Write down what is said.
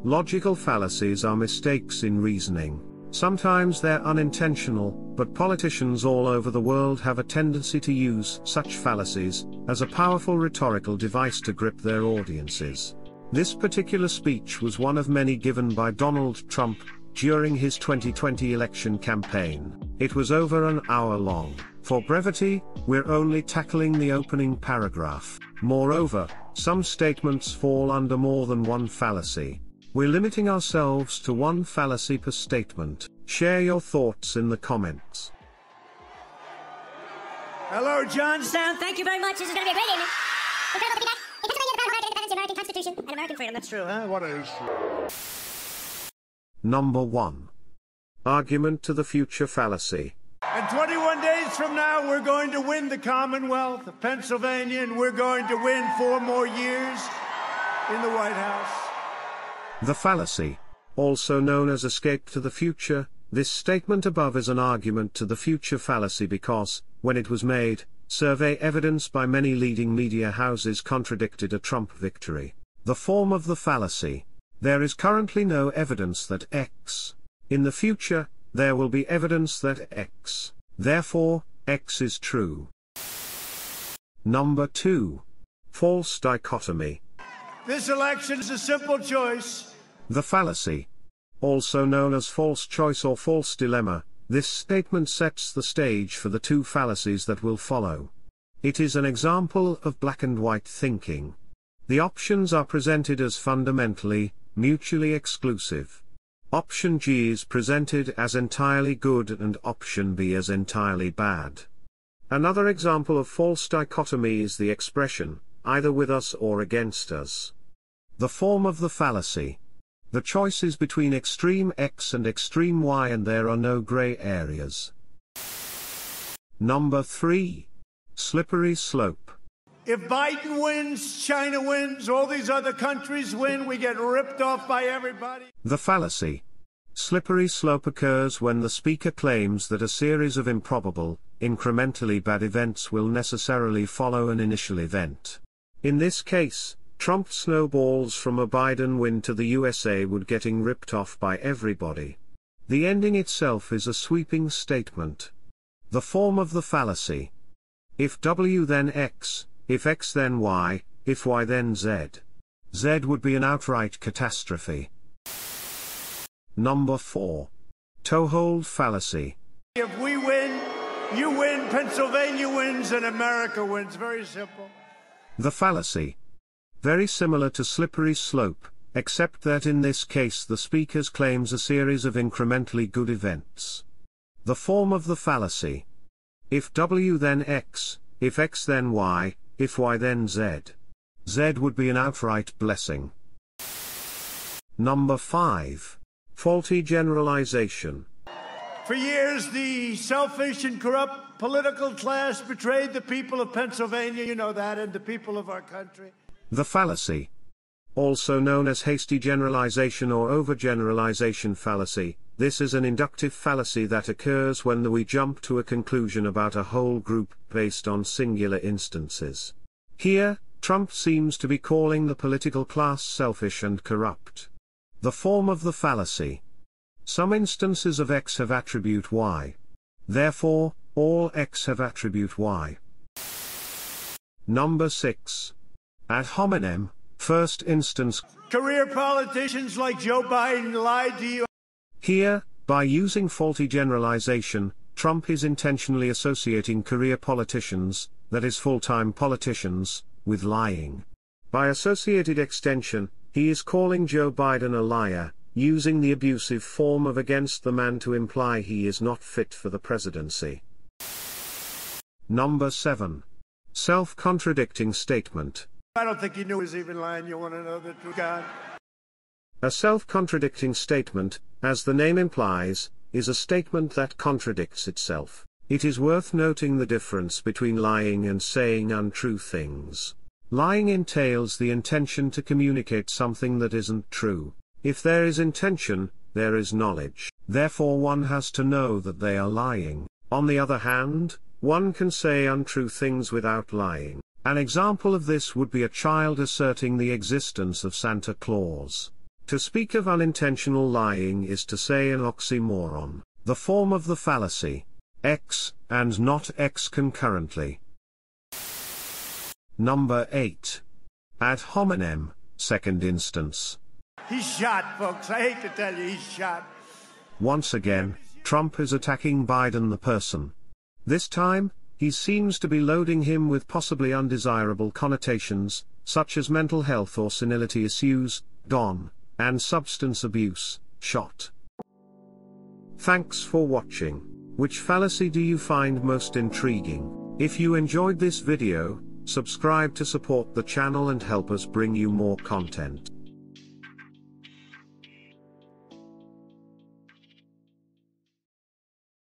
Logical fallacies are mistakes in reasoning. Sometimes they're unintentional, but politicians all over the world have a tendency to use such fallacies as a powerful rhetorical device to grip their audiences. This particular speech was one of many given by Donald Trump during his 2020 election campaign. It was over an hour long. For brevity, we're only tackling the opening paragraph. Moreover, some statements fall under more than one fallacy. We're limiting ourselves to one fallacy per statement. Share your thoughts in the comments. Hello, Johnstown. Thank you very much. This is going to be a great evening. We're going to be back. In Pennsylvania, the independence, the American Constitution, and American freedom. That's true, huh? What is true? Number 1. Argument to the future fallacy. And 21 days from now, we're going to win the Commonwealth of Pennsylvania, and we're going to win 4 more years in the White House. The fallacy, also known as escape to the future, this statement above is an argument to the future fallacy because, when it was made, survey evidence by many leading media houses contradicted a Trump victory. The form of the fallacy: there is currently no evidence that X. In the future, there will be evidence that X. Therefore, X is true. Number 2. False dichotomy. This election is a simple choice. The fallacy, also known as false choice or false dilemma, this statement sets the stage for the 2 fallacies that will follow. It is an example of black and white thinking. The options are presented as fundamentally, mutually exclusive. Option G is presented as entirely good and option B as entirely bad. Another example of false dichotomy is the expression, either with us or against us. The form of the fallacy: the choice is between extreme X and extreme Y and there are no gray areas. Number 3. Slippery slope. If Biden wins, China wins, all these other countries win, we get ripped off by everybody. The fallacy. Slippery slope occurs when the speaker claims that a series of improbable, incrementally bad events will necessarily follow an initial event. In this case, Trump snowballs from a Biden win to the USA would getting ripped off by everybody. The ending itself is a sweeping statement. The form of the fallacy: if W then X, if X then Y, if Y then Z. Z would be an outright catastrophe. Number 4. Toehold fallacy. If we win, you win, Pennsylvania wins, and America wins. Very simple. The fallacy. Very similar to slippery slope, except that in this case the speaker claims a series of incrementally good events. The form of the fallacy: if W then X, if X then Y, if Y then Z. Z would be an outright blessing. Number 5. Faulty generalization. For years, the selfish and corrupt political class betrayed the people of Pennsylvania, you know that, and the people of our country. The fallacy, also known as hasty generalization or overgeneralization fallacy, this is an inductive fallacy that occurs when we jump to a conclusion about a whole group based on singular instances. Here, Trump seems to be calling the political class selfish and corrupt. The form of the fallacy: some instances of X have attribute Y. Therefore, all X have attribute Y. Number 6. Ad hominem, first instance. Career politicians like Joe Biden lied to you. Here, by using faulty generalization, Trump is intentionally associating career politicians, that is full-time politicians, with lying. By associated extension, he is calling Joe Biden a liar, using the abusive form of against the man to imply he is not fit for the presidency. Number 7. Self-contradicting statement. I don't think he knew he was even lying. You want to know the truth, God? A self-contradicting statement, as the name implies, is a statement that contradicts itself. It is worth noting the difference between lying and saying untrue things. Lying entails the intention to communicate something that isn't true. If there is intention, there is knowledge. Therefore one has to know that they are lying. On the other hand, one can say untrue things without lying. An example of this would be a child asserting the existence of Santa Claus. To speak of unintentional lying is to say an oxymoron, the form of the fallacy, X, and not X concurrently. Number 8. Ad hominem, second instance. He's shot, folks. I hate to tell you, he's shot. Once again, Trump is attacking Biden the person. This time, he seems to be loading him with possibly undesirable connotations, such as mental health or senility issues, gone, and substance abuse, shot. Thanks for watching. Which fallacy do you find most intriguing? If you enjoyed this video, subscribe to support the channel and help us bring you more content.